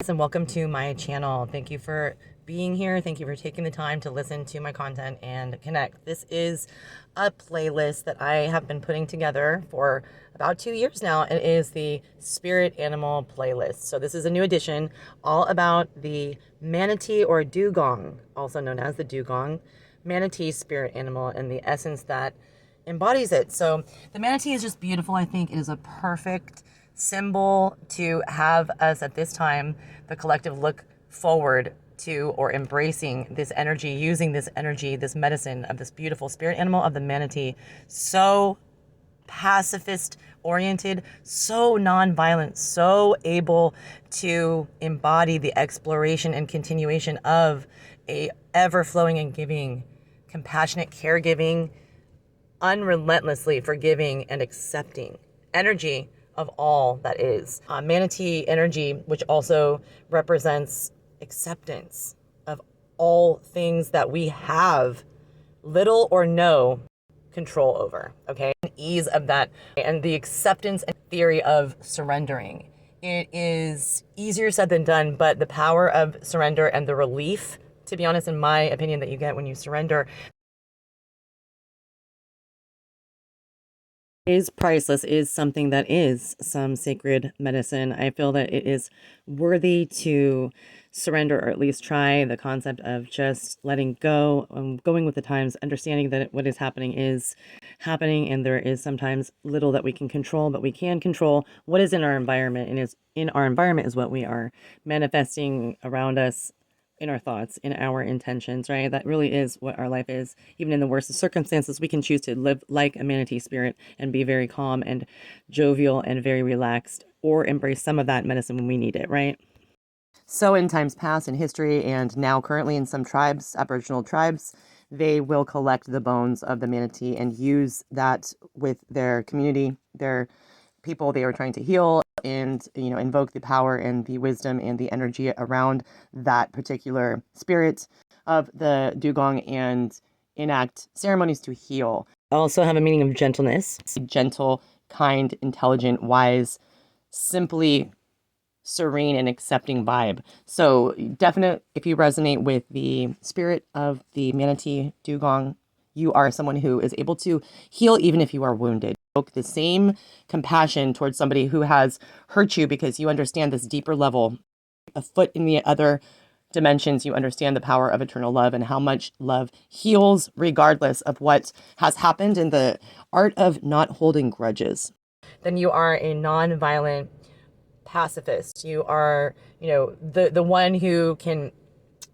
and welcome to my channel. Thank you for being here. Thank you for taking the time to listen to my content and connect. This is a playlist that I have been putting together for about 2 years now. It is the Spirit Animal playlist. So this is a new edition all about the manatee or dugong, also known as the dugong manatee spirit animal, and the essence that embodies it. So the manatee is just beautiful. I think it is a perfect symbol to have us at this time, the collective, look forward to or embracing this energy, using this energy, this medicine of this beautiful spirit animal of the manatee. So pacifist oriented, so non-violent, so able to embody the exploration and continuation of a ever-flowing and giving, compassionate, caregiving, unrelentlessly forgiving and accepting energy of all that is. Manatee energy, which also represents acceptance of all things that we have little or no control over, okay? Ease of that and the acceptance and theory of surrendering. It is easier said than done, but the power of surrender and the relief, to be honest, in my opinion, that you get when you surrender is priceless, is something that is some sacred medicine. I feel that it is worthy to surrender, or at least try the concept of just letting go, going with the times, understanding that what is happening, and there is sometimes little that we can control, but we can control what is in our environment, and is in our environment is what we are manifesting around us, in our thoughts, in our intentions, right? That really is what our life is. Even in the worst of circumstances, we can choose to live like a manatee spirit and be very calm and jovial and very relaxed, or embrace some of that medicine when we need it, right? So in times past in history, and now currently in some tribes, Aboriginal tribes, they will collect the bones of the manatee and use that with their community, their people they are trying to heal, and invoke the power and the wisdom and the energy around that particular spirit of the dugong, and enact ceremonies to heal. Also have a meaning of gentleness, gentle, kind, intelligent, wise, simply serene and accepting vibe. So definite, if you resonate with the spirit of the manatee dugong, you are someone who is able to heal even if you are wounded. The same compassion towards somebody who has hurt you, because you understand this deeper level, a foot in the other dimensions. You understand the power of eternal love and how much love heals regardless of what has happened, in the art of not holding grudges. Then you are a non-violent pacifist. You are, the one who can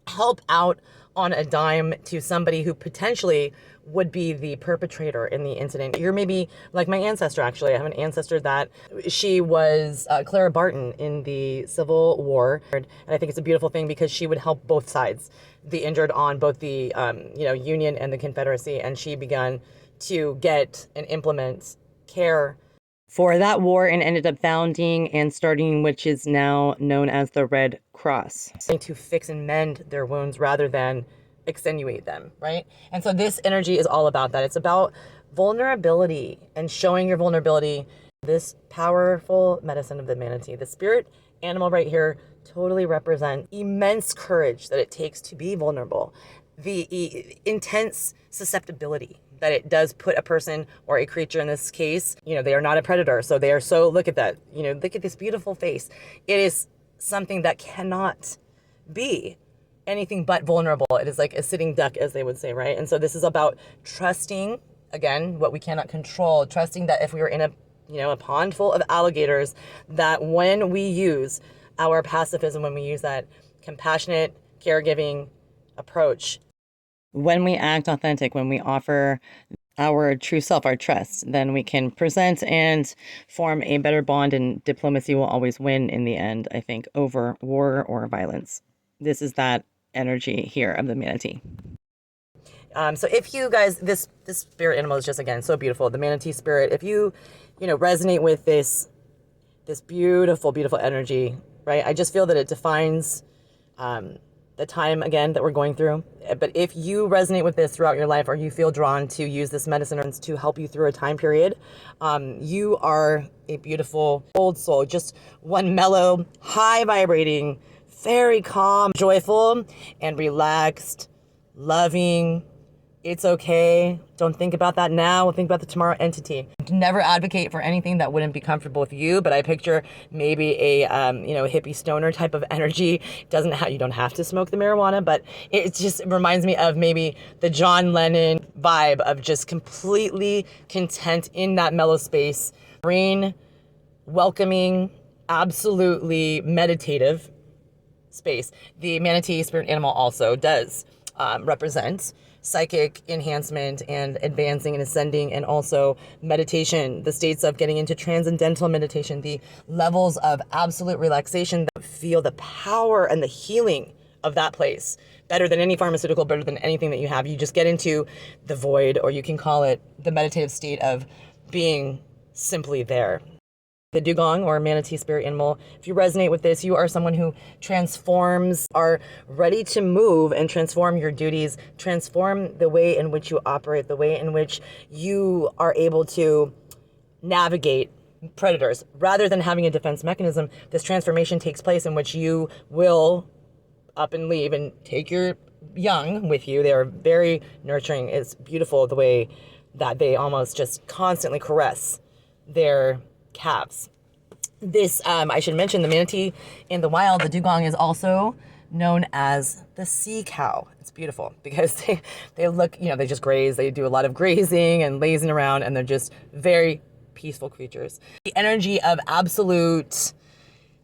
help out on a dime to somebody who potentially would be the perpetrator in the incident. You're maybe like my ancestor, actually. I have an ancestor that she was Clara Barton in the Civil War. And I think it's a beautiful thing, because she would help both sides, the injured on both the Union and the Confederacy. And she began to get and implement care for that war, and ended up founding and starting, which is now known as the Red Cross, to fix and mend their wounds rather than extenuate them, right? And so this energy is all about that. It's about vulnerability and showing your vulnerability. This powerful medicine of the manatee, the spirit animal right here, totally represent immense courage that it takes to be vulnerable, the intense susceptibility that it does put a person, or a creature in this case, they are not a predator. So they are so, look at that, look at this beautiful face. It is something that cannot be anything but vulnerable. It is like a sitting duck, as they would say, right? And so this is about trusting, again, what we cannot control, trusting that if we were in a pond full of alligators, that when we use our pacifism, when we use that compassionate, caregiving approach, when we act authentic, when we offer our true self, our trust, then we can present and form a better bond, and diplomacy will always win in the end, I think, over war or violence. This is that energy here of the manatee. So if you guys, this spirit animal is just, again, so beautiful, the manatee spirit. If you resonate with this beautiful, beautiful energy, right? I just feel that it defines the time, again, that we're going through. But if you resonate with this throughout your life, or you feel drawn to use this medicine to help you through a time period, you are a beautiful old soul, just one mellow, high vibrating, very calm, joyful, and relaxed, loving. It's okay. Don't think about that now. Think about the tomorrow entity. Never advocate for anything that wouldn't be comfortable with you, but I picture maybe a hippie stoner type of energy. You don't have to smoke the marijuana, but it just reminds me of maybe the John Lennon vibe of just completely content in that mellow space, serene, welcoming, absolutely meditative space. The manatee spirit animal also does represent psychic enhancement and advancing and ascending, and also meditation, the states of getting into transcendental meditation, the levels of absolute relaxation that feel the power and the healing of that place better than any pharmaceutical, better than anything that you have. You just get into the void, or you can call it the meditative state of being simply there. The dugong or manatee spirit animal, if you resonate with this, you are someone who transforms, are ready to move and transform your duties, transform the way in which you operate, the way in which you are able to navigate predators. Rather than having a defense mechanism, this transformation takes place in which you will up and leave and take your young with you. They are very nurturing. It's beautiful the way that they almost just constantly caress their calves. This, I should mention, the manatee in the wild, the dugong, is also known as the sea cow. It's beautiful because they look, they just graze. They do a lot of grazing and lazing around, and they're just very peaceful creatures. The energy of absolute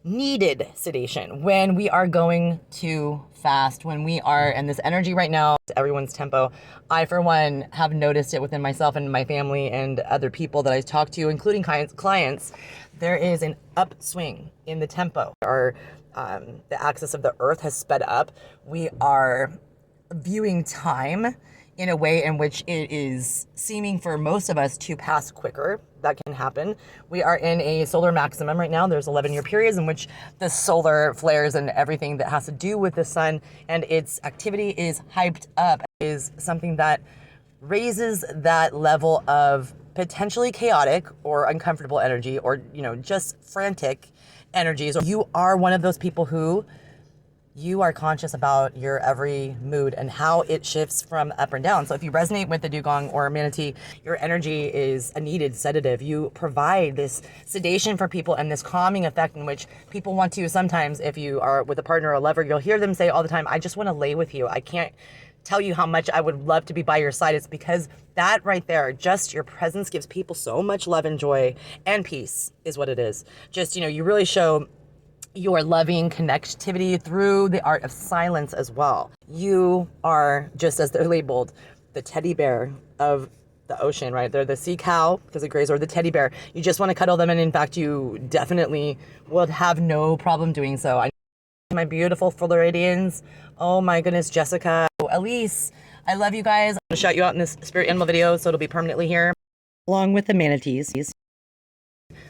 needed sedation when we are going too fast, when we are in this energy right now, everyone's tempo. I, for one, have noticed it within myself and my family and other people that I talk to, including clients. There is an upswing in the tempo. The axis of the earth has sped up. We are viewing time in a way in which it is seeming for most of us to pass quicker. That can happen. We are in a solar maximum right now. There's 11-year periods in which the solar flares and everything that has to do with the sun and its activity is hyped up, is something that raises that level of potentially chaotic or uncomfortable energy, or just frantic energies. Or you are one of those people who you are conscious about your every mood and how it shifts from up and down. So if you resonate with the dugong or manatee, your energy is a needed sedative. You provide this sedation for people and this calming effect in which people want to, sometimes if you are with a partner or a lover, you'll hear them say all the time, I just want to lay with you. I can't tell you how much I would love to be by your side. It's because that right there, just your presence gives people so much love and joy and peace is what it is. Just, you really show your loving connectivity through the art of silence as well. You are, just as they're labeled, the teddy bear of the ocean, right? They're the sea cow because it graze, or the teddy bear. You just want to cuddle them, and in fact, you definitely would have no problem doing so. I my beautiful Floridians. Oh my goodness, Jessica, Elyse, I love you guys. I'm gonna shout you out in this spirit animal video, so it'll be permanently here. Along with the manatees.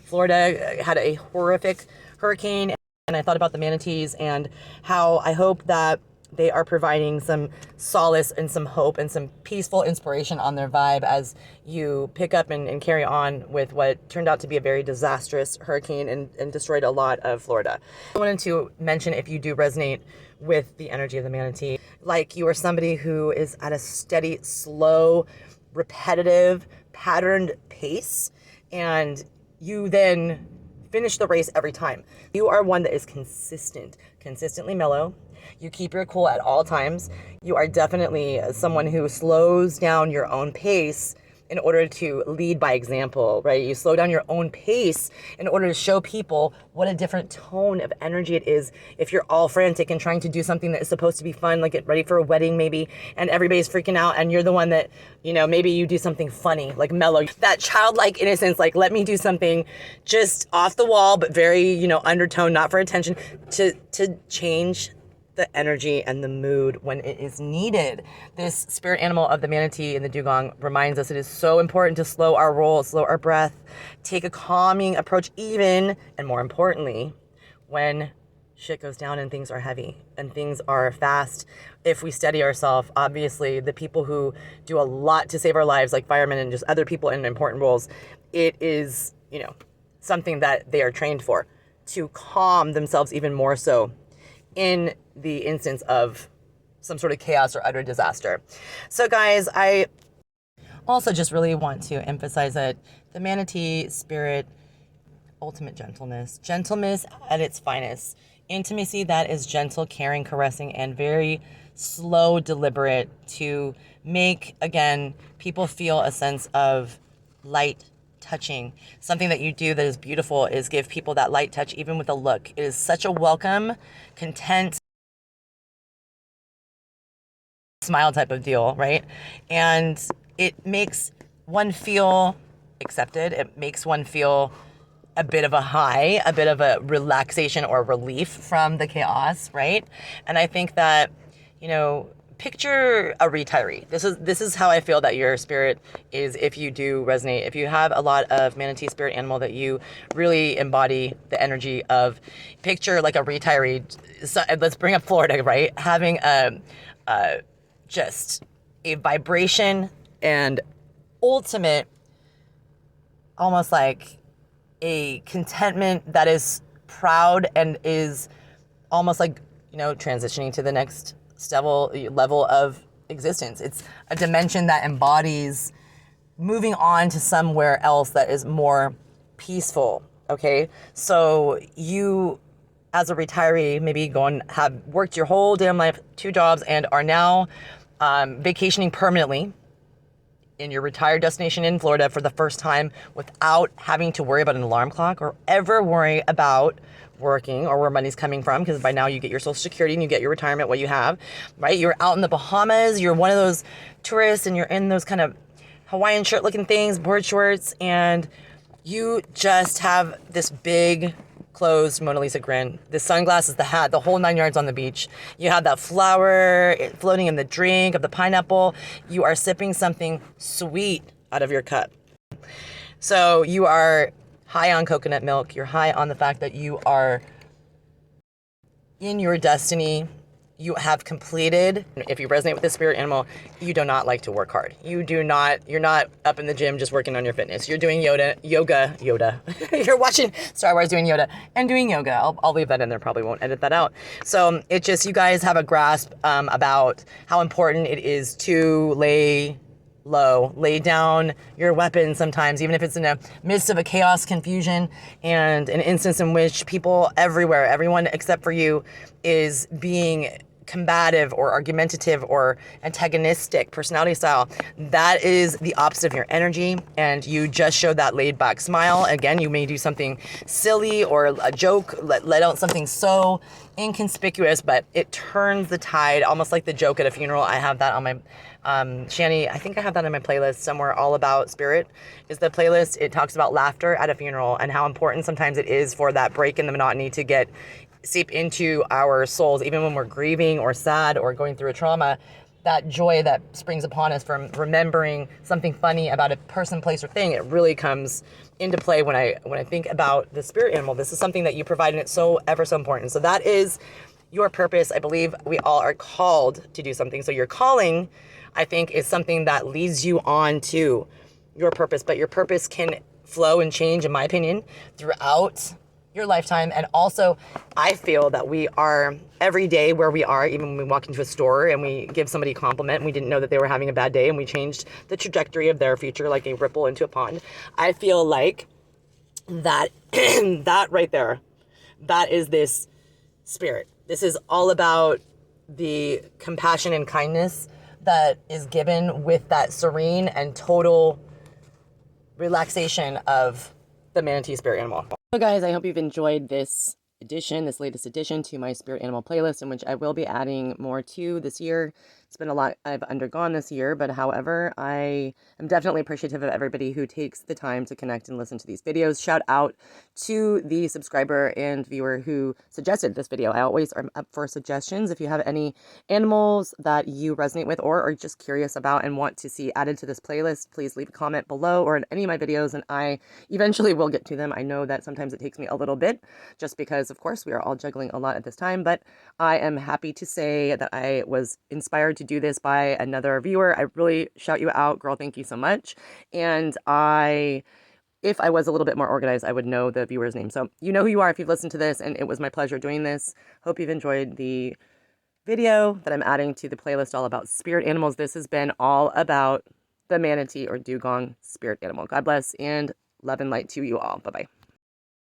Florida had a horrific hurricane, and I thought about the manatees and how I hope that they are providing some solace and some hope and some peaceful inspiration on their vibe as you pick up and carry on with what turned out to be a very disastrous hurricane and destroyed a lot of Florida. I wanted to mention, if you do resonate with the energy of the manatee, like you are somebody who is at a steady, slow, repetitive, patterned pace, and you then finish the race every time. You are one that is consistently mellow. You keep your cool at all times. You are definitely someone who slows down your own pace in order to lead by example, right? You slow down your own pace in order to show people what a different tone of energy it is if you're all frantic and trying to do something that is supposed to be fun, like get ready for a wedding maybe, and everybody's freaking out, and you're the one that, maybe you do something funny, like mellow. That childlike innocence, like let me do something just off the wall, but very, undertone, not for attention, to change the energy and the mood when it is needed. This spirit animal of the manatee and the dugong reminds us it is so important to slow our roll, slow our breath, take a calming approach, even, and more importantly, when shit goes down and things are heavy and things are fast. If we steady ourselves, obviously the people who do a lot to save our lives, like firemen and just other people in important roles, it is, something that they are trained for, to calm themselves even more so in the instance of some sort of chaos or utter disaster. So guys, I also just really want to emphasize that the manatee spirit, ultimate gentleness at its finest. Intimacy that is gentle, caring, caressing, and very slow, deliberate to make, again, people feel a sense of light touching. Something that you do that is beautiful is give people that light touch, even with a look. It is such a welcome, content, smile type of deal, right? And it makes one feel accepted. It makes one feel a bit of a high, a bit of a relaxation or relief from the chaos, right? And I think that, you know, picture a retiree. This is how I feel that your spirit is if you do resonate. If you have a lot of manatee spirit animal that you really embody the energy of, picture like a retiree. So, let's bring up Florida, right? Having just a vibration and ultimate, almost like a contentment that is proud and is almost like, you know, transitioning to the next level of existence. It's a dimension that embodies moving on to somewhere else that is more peaceful. Okay, so you, as a retiree, maybe have worked your whole damn life, 2 jobs, and are now vacationing permanently in your retired destination in Florida for the first time without having to worry about an alarm clock or ever worry about working or where money's coming from, because by now you get your Social Security and you get your retirement, what you have, right? You're out in the Bahamas, you're one of those tourists and you're in those kind of Hawaiian shirt looking things, board shorts, and you just have this big closed Mona Lisa grin. The sunglasses, the hat, the whole 9 yards on the beach. You have that flower floating in the drink of the pineapple. You are sipping something sweet out of your cup. So you are high on coconut milk. You're high on the fact that you are in your destiny. You have completed. If you resonate with the spirit animal, you do not like to work hard. You're not up in the gym just working on your fitness. You're doing yoga. You're watching Star Wars doing Yoda and doing yoga. I'll leave that in there, probably won't edit that out. So it just, you guys have a grasp about how important it is to lay low, lay down your weapon sometimes, even if it's in the midst of a chaos, confusion, and an instance in which people everywhere, everyone except for you, is being combative or argumentative or antagonistic personality style. That is the opposite of your energy, and you just showed that laid back smile. Again, you may do something silly or a joke, let out something so inconspicuous, but it turns the tide, almost like the joke at a funeral. I have that on my Shani, I think I have that in my playlist somewhere. All About Spirit is the playlist. It talks about laughter at a funeral and how important sometimes it is for that break in the monotony to seep into our souls, even when we're grieving or sad or going through a trauma. That joy that springs upon us from remembering something funny about a person, place, or thing, it really comes into play when I think about the spirit animal. This is something that you provide, and it's so ever so important. So that is your purpose. I believe we all are called to do something. So your calling, I think, is something that leads you on to your purpose. But your purpose can flow and change, in my opinion, throughout your lifetime. And also, I feel that we are every day where we are, even when we walk into a store and we give somebody a compliment and we didn't know that they were having a bad day and we changed the trajectory of their future like a ripple into a pond. I feel like that that right there, that is this spirit. This is all about the compassion and kindness that is given with that serene and total relaxation of the manatee spirit animal. So guys, I hope you've enjoyed this latest addition to my spirit animal playlist, in which I will be adding more to this year. It's been a lot I've undergone this year, but however, I am definitely appreciative of everybody who takes the time to connect and listen to these videos. Shout out to the subscriber and viewer who suggested this video. I always am up for suggestions. If you have any animals that you resonate with or are just curious about and want to see added to this playlist, please leave a comment below or in any of my videos, and I eventually will get to them. I know that sometimes it takes me a little bit, just because, of course, we are all juggling a lot at this time, but I am happy to say that I was inspired to do this by another viewer. I really shout you out, girl. Thank you so much. And I if I was a little bit more organized, I would know the viewer's name. So you know who you are if you've listened to this, and it was my pleasure doing this. Hope you've enjoyed the video that I'm adding to the playlist all about spirit animals. This has been all about the manatee or dugong spirit animal. God bless and love and light to you all. Bye-bye.